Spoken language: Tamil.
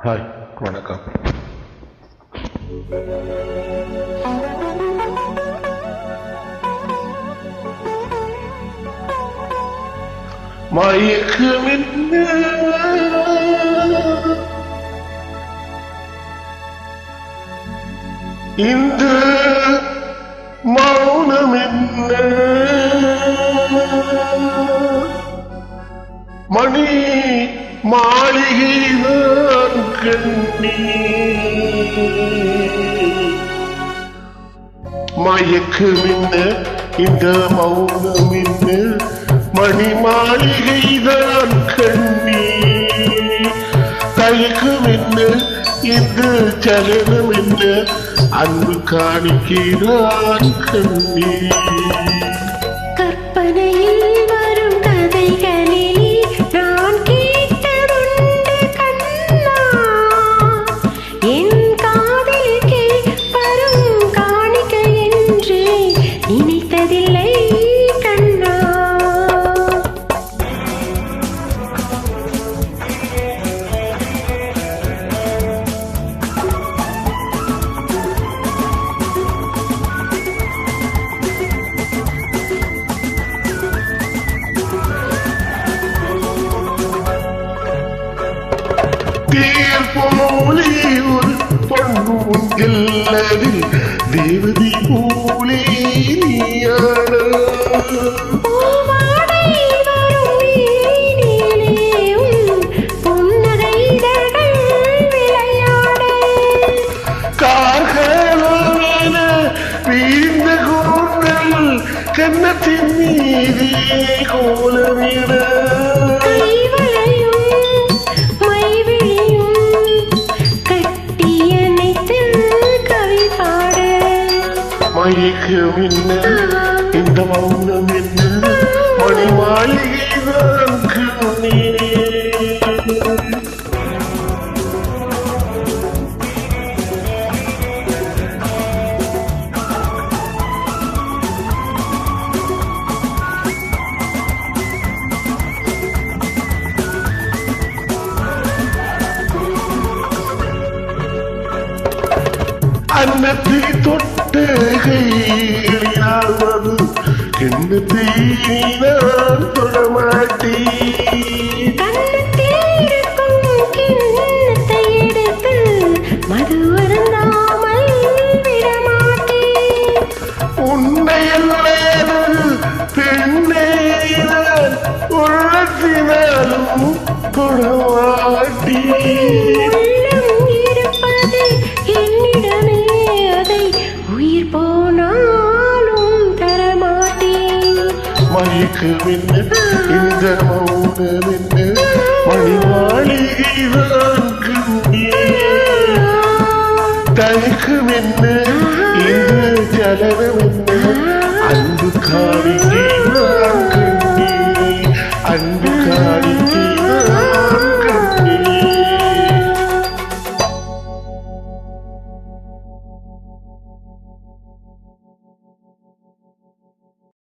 ஹாய், வணக்கம். மயக்கமென்ன இந்த மௌனமென்ன மணி மாளிகைதான் கண்ணி மயக்கமென்ன இந்த மௌனமென்ன மணி மாளிகைதான் கண்ணி தயக்கமென்ன இந்த சலனமென்ன அன்பு காணிக்கிறான் கண்ணி கற்பனையில் வரும் கதைகளில் நான் கேட்டதுண்டு கண்ணா என் காதலுக்கே வரும் காணிக்கை என்று நினைத்ததில்லை கண்ணா. தேர் போலே ஒரு பொன்னுங்கில் தேவதி போலே நீயான கார்களான வீழ்ந்த கூந்தல் கன்னத்தின் மீதே கோலமிட மயக்கம் என்ன இந்த மௌனம் என்ன மணி மாளிகைதான் கண்ணே அன்னத்தை தொட்ட கையாவது கிண்ணத்தை நான் தொடமாட்டேன் உன்னை பெண்ணே உழத்தினாலும் தொடமாட்டேன் மயக்கமென்ன இந்த மௌனமென்ன மணி மாளிகைதான் கண்ணே தயக்கமென்ன இந்த ஜலனமென்ன அன்பு காணிக்கை